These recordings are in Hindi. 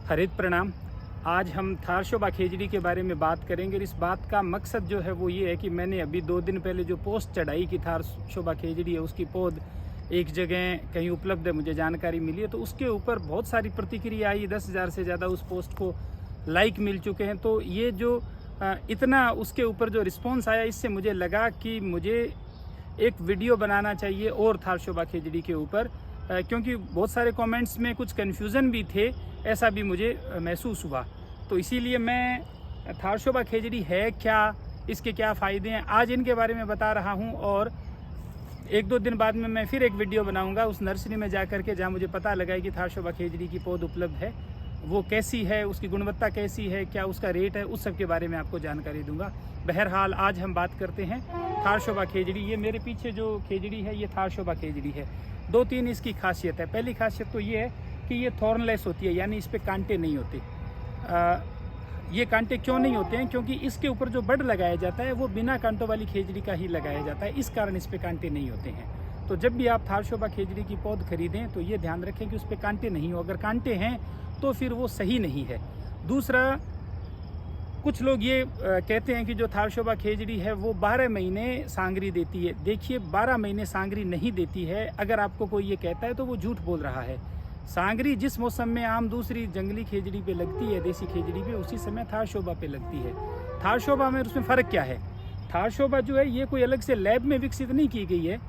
हरित प्रणाम। आज हम थार शोभा खेजड़ी के बारे में बात करेंगे और इस बात का मकसद जो है वो ये है कि मैंने अभी 2 दिन पहले जो पोस्ट चढ़ाई कि थार शोभा खेजड़ी है उसकी पौध एक जगह कहीं उपलब्ध है, मुझे जानकारी मिली है, तो उसके ऊपर बहुत सारी प्रतिक्रिया आई। 10,000 से ज़्यादा उस पोस्ट को लाइक मिल चुके हैं। तो ये जो इतना उसके ऊपर जो रिस्पॉन्स आया, इससे मुझे लगा कि मुझे एक वीडियो बनाना चाहिए और थार शोभा खेजड़ी के ऊपर, क्योंकि बहुत सारे कमेंट्स में कुछ कन्फ्यूज़न भी थे, ऐसा भी मुझे महसूस हुआ। तो इसीलिए मैं थार शोभा खेजड़ी है क्या, इसके क्या फ़ायदे हैं, आज इनके बारे में बता रहा हूं। और 1-2 दिन बाद में मैं फिर एक वीडियो बनाऊंगा उस नर्सरी में जा कर के जहाँ मुझे पता लगा है कि थार शोभा खेजड़ी की पौध उपलब्ध है, वो कैसी है, उसकी गुणवत्ता कैसी है, क्या उसका रेट है, उस सब के बारे में आपको जानकारी दूंगा। बहरहाल आज हम बात करते हैं थार शोभा खेजड़ी। ये मेरे पीछे जो खेजड़ी है ये थार शोभा खेजड़ी है। 2-3 इसकी खासियत है। पहली खासियत तो ये है कि ये थॉर्नलेस होती है, यानी इस पर कांटे नहीं होते। ये कांटे क्यों नहीं होते हैं? क्योंकि इसके ऊपर जो बड लगाया जाता है वो बिना कांटों वाली खेजड़ी का ही लगाया जाता है, इस कारण इस पे कांटे नहीं होते हैं। तो जब भी आप थार शोभा खेजड़ी की पौध खरीदें तो ये ध्यान रखें कि उस पर कांटे नहीं हो। अगर कांटे हैं तो फिर वो सही नहीं है। दूसरा, कुछ लोग ये कहते हैं कि जो थार शोभा खेजड़ी है वो 12 महीने सांगरी देती है। देखिए, 12 महीने सांगरी नहीं देती है। अगर आपको कोई ये कहता है तो वो झूठ बोल रहा है। सांगरी जिस मौसम में आम दूसरी जंगली खेजड़ी पे लगती है, देसी खेजड़ी पे, उसी समय थार शोभा पे लगती है। थार शोभा में उसमें फ़र्क क्या है? थार शोभा जो है ये कोई अलग से लैब में विकसित नहीं की गई है।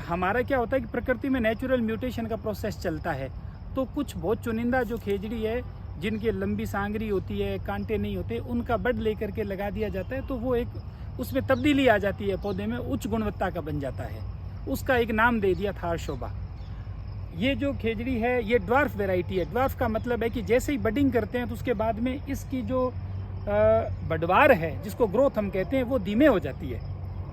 हमारा क्या होता है कि प्रकृति में नेचुरल म्यूटेशन का प्रोसेस चलता है। तो कुछ बहुत चुनिंदा जो खेजड़ी है जिनकी लंबी सांगरी होती है, कांटे नहीं होते, उनका बड लेकर के लगा दिया जाता है, तो वो एक उसमें तब्दीली आ जाती है, पौधे में उच्च गुणवत्ता का बन जाता है। उसका एक नाम दे दिया थार शोभा। ये जो खेजड़ी है ये ड्वार्फ वैरायटी है। ड्वार्फ का मतलब है कि जैसे ही बडिंग करते हैं तो उसके बाद में इसकी जो बडवार है, जिसको ग्रोथ हम कहते हैं, वो धीमे हो जाती है।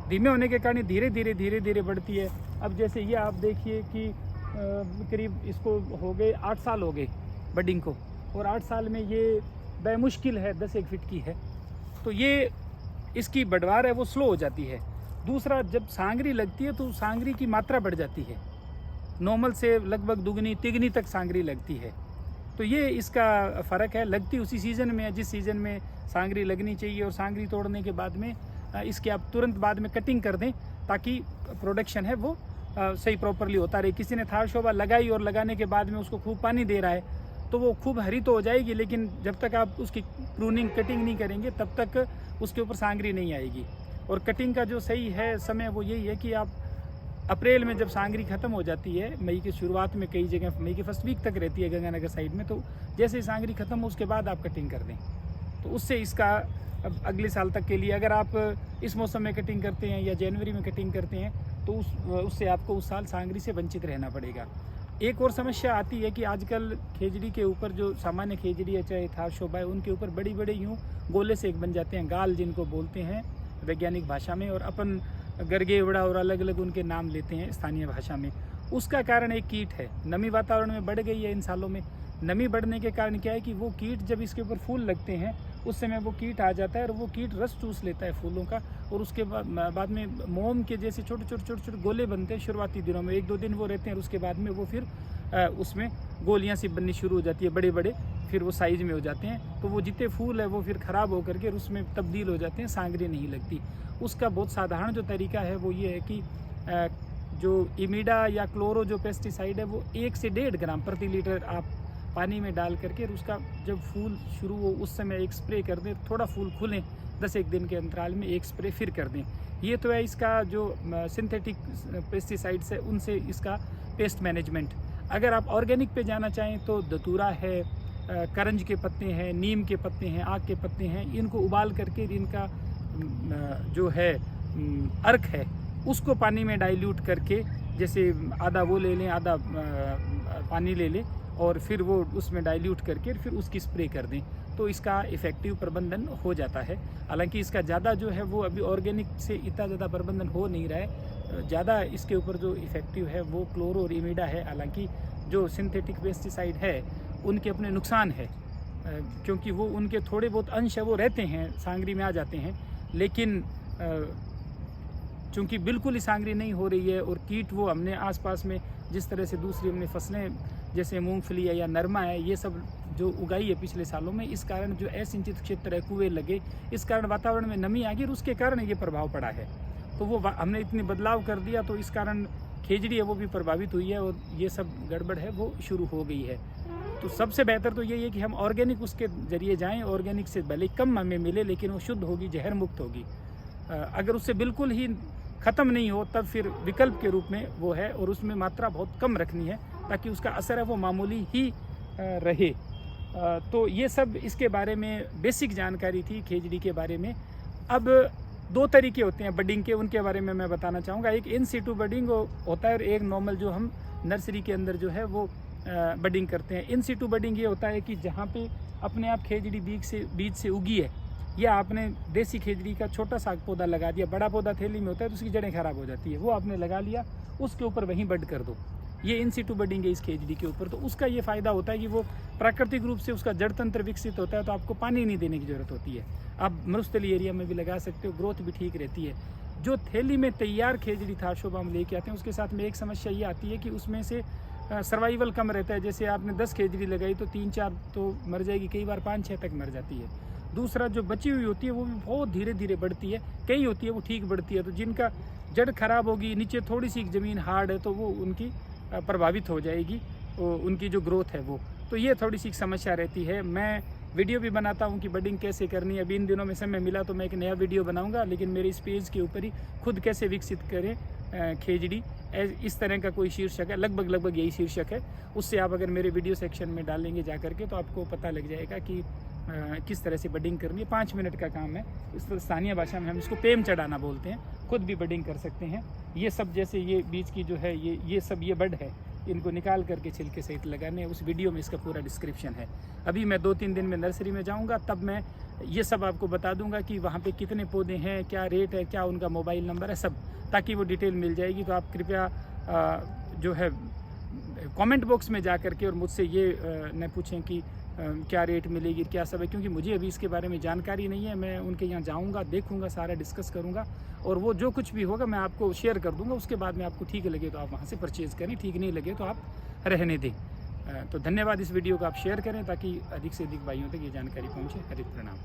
धीमे होने के कारण धीरे धीरे बढ़ती है। अब जैसे ये आप देखिए कि करीब इसको हो गए 8 साल हो गए बडिंग को, और 8 साल में ये बेमुश्किल है 10-1 फीट की है। तो ये इसकी बडवार है वो स्लो हो जाती है। दूसरा, जब सांगरी लगती है तो सांगरी की मात्रा बढ़ जाती है, नॉर्मल से लगभग दुगनी तिगनी तक सांगरी लगती है। तो ये इसका फ़र्क है। लगती उसी सीज़न में है जिस सीज़न में सांगरी लगनी चाहिए, और सांगरी तोड़ने के बाद में इसके आप तुरंत बाद में कटिंग कर दें ताकि प्रोडक्शन है वो सही प्रॉपरली होता रहे। किसी ने थार शोभा लगाई और लगाने के बाद में उसको खूब पानी दे रहा है तो वो खूब हरी तो हो जाएगी, लेकिन जब तक आप उसकी प्रूनिंग कटिंग नहीं करेंगे तब तक उसके ऊपर सांगरी नहीं आएगी। और कटिंग का जो सही है समय वो यही है कि आप अप्रैल में जब सांगरी ख़त्म हो जाती है, मई की शुरुआत में, कई जगह मई के फर्स्ट वीक तक रहती है गंगानगर साइड में, तो जैसे ही सांगरी ख़त्म हो उसके बाद आप कटिंग कर दें, तो उससे इसका अब अगले साल तक के लिए, अगर आप इस मौसम में कटिंग करते हैं या जनवरी में कटिंग करते हैं तो उससे आपको उस साल सांगरी से वंचित रहना पड़ेगा। एक और समस्या आती है कि आजकल खेजड़ी के ऊपर, जो सामान्य खेजड़ी है चाहे थार शोभा है, उनके ऊपर बड़ी बड़े यूँ गोले से एक बन जाते हैं, गाल जिनको बोलते हैं वैज्ञानिक भाषा में, और अपन गरगे उड़ा और अलग अलग उनके नाम लेते हैं स्थानीय भाषा में। उसका कारण एक कीट है। नमी वातावरण में बढ़ गई है इन सालों में। नमी बढ़ने के कारण क्या है कि वो कीट जब इसके ऊपर फूल लगते हैं उस समय वो कीट आ जाता है और वो कीट रस चूस लेता है फूलों का, और उसके बाद में मोम के जैसे छोटे छोटे गोले बनते हैं शुरुआती दिनों में। 1-2 दिन वो रहते हैं और उसके बाद में वो फिर उसमें गोलियां सी बननी शुरू हो जाती है, बड़े बड़े, फिर वो साइज़ में हो जाते हैं। तो वो जितने फूल है वो फिर ख़राब होकर के उसमें तब्दील हो जाते हैं, सांगरी नहीं लगती। उसका बहुत साधारण जो तरीका है वो ये है कि जो इमिडा या क्लोरो जो पेस्टिसाइड है वो 1 से 1.5 ग्राम प्रति लीटर आप पानी में डाल करके, उसका जब फूल शुरू हो उस समय एक स्प्रे कर दें। थोड़ा फूल खुलें 10-1 दिन के अंतराल में एक स्प्रे फिर कर दें। ये तो है इसका जो सिंथेटिक पेस्टिसाइड्स है उनसे इसका पेस्ट मैनेजमेंट। अगर आप ऑर्गेनिक पे जाना चाहें तो धतूरा है, करंज के पत्ते हैं, नीम के पत्ते हैं, आक के पत्ते हैं, इनको उबाल करके इनका जो है अर्क है उसको पानी में डाइल्यूट करके, जैसे आधा वो ले लें, आधा पानी ले लें, और फिर वो उसमें डाइल्यूट करके फिर उसकी स्प्रे कर दें, तो इसका इफ़ेक्टिव प्रबंधन हो जाता है। हालांकि इसका ज़्यादा जो है वो अभी ऑर्गेनिक से इतना ज़्यादा प्रबंधन हो नहीं रहा है। ज़्यादा इसके ऊपर जो इफ़ेक्टिव है वो क्लोरो और इमिडा है। हालांकि जो सिंथेटिक पेस्टिसाइड है उनके अपने नुकसान है, क्योंकि वो उनके थोड़े बहुत अंश है वो रहते हैं, सांगरी में आ जाते हैं, लेकिन चूँकि बिल्कुल ही सांगरी नहीं हो रही है और कीट वो हमने आसपास में जिस तरह से दूसरी हमने फसलें जैसे मूंगफली है या नरमा है, ये सब जो उगाई है पिछले सालों में, इस कारण जो असिंचित क्षेत्र है, कुएं लगे, इस कारण वातावरण में नमी आ गई और उसके कारण ये प्रभाव पड़ा है। तो वो हमने इतनी बदलाव कर दिया तो इस कारण खेजड़ी है वो भी प्रभावित हुई है और ये सब गड़बड़ है वो शुरू हो गई है। तो सबसे बेहतर तो यही है कि हम ऑर्गेनिक उसके जरिए जाएं। ऑर्गेनिक से भले कम हमें मिले लेकिन वो शुद्ध होगी, जहर मुक्त होगी। अगर उससे बिल्कुल ही ख़त्म नहीं हो तब फिर विकल्प के रूप में वो है, और उसमें मात्रा बहुत कम रखनी है ताकि उसका असर है वो मामूली ही रहे। तो ये सब इसके बारे में बेसिक जानकारी थी खेजड़ी के बारे में। अब 2 तरीके होते हैं बडिंग के, उनके बारे में मैं बताना चाहूँगा। एक इन सीटू बडिंग होता है और एक नॉर्मल जो हम नर्सरी के अंदर जो है वो बडिंग करते हैं। इन सीटू बडिंग ये होता है कि जहाँ पे अपने आप खेजड़ी बीज से उगी है, या आपने देसी खेजड़ी का छोटा सा पौधा लगा दिया, बड़ा पौधा थैली में होता है तो उसकी जड़ें खराब हो जाती है, वो आपने लगा लिया, उसके ऊपर वहीं बड कर दो। ये इन सीटू बडिंग है इस खेजड़ी के ऊपर। तो उसका ये फ़ायदा होता है कि वो प्राकृतिक रूप से उसका जड़ तंत्र विकसित होता है, तो आपको पानी नहीं देने की ज़रूरत होती है। आप मरुस्थलीय एरिया में भी लगा सकते हो, ग्रोथ भी ठीक रहती है। जो थैली में तैयार खेजड़ी थारशोबा हम लेके आते हैं उसके साथ में एक समस्या ये आती है कि उसमें से सर्वाइवल कम रहता है। जैसे आपने 10 खेजड़ी लगाई तो 3-4 तो मर जाएगी, कई बार 5-6 तक मर जाती है। दूसरा जो बची हुई होती है वो भी बहुत धीरे धीरे बढ़ती है, कई होती है वो ठीक बढ़ती है। तो जिनका जड़ खराब होगी, नीचे थोड़ी सी ज़मीन हार्ड है, तो वो उनकी प्रभावित हो जाएगी, उनकी जो ग्रोथ है वो। तो ये थोड़ी सी समस्या रहती है। मैं वीडियो भी बनाता हूँ कि बडिंग कैसे करनी है। अभी इन दिनों में समय मिला तो मैं एक नया वीडियो बनाऊँगा, लेकिन मेरे इस पेज के ऊपर ही खुद कैसे विकसित करें खेजड़ी, इस तरह का कोई शीर्षक है, लगभग यही शीर्षक है। उससे आप अगर मेरे वीडियो सेक्शन में डालेंगे जा करके तो आपको पता लग जाएगा कि किस तरह से बडिंग करनी है। 5 मिनट का काम है। इस तरह स्थानीय भाषा में हम इसको पेम चढ़ाना बोलते हैं। खुद भी बडिंग कर सकते हैं। ये सब जैसे ये बीज की जो है ये सब ये बड है, इनको निकाल करके छिलके सहित लगाने, उस वीडियो में इसका पूरा डिस्क्रिप्शन है। अभी मैं 2-3 दिन में नर्सरी में जाऊंगा, तब मैं ये सब आपको बता दूंगा कि वहाँ पे कितने पौधे हैं, क्या रेट है, क्या उनका मोबाइल नंबर है, सब, ताकि वो डिटेल मिल जाएगी। तो आप कृपया जो है कमेंट बॉक्स में जा करके और मुझसे ये न पूछें कि क्या रेट मिलेगी, क्या सब है, क्योंकि मुझे अभी इसके बारे में जानकारी नहीं है। मैं उनके यहाँ जाऊँगा, देखूँगा, सारा डिस्कस करूँगा और वो जो कुछ भी होगा मैं आपको शेयर कर दूँगा। उसके बाद में आपको ठीक लगे तो आप वहाँ से परचेज़ करें, ठीक नहीं लगे तो आप रहने दें। तो धन्यवाद। इस वीडियो को आप शेयर करें ताकि अधिक से अधिक भाइयों तक ये जानकारी पहुँचे। हरित प्रणाम।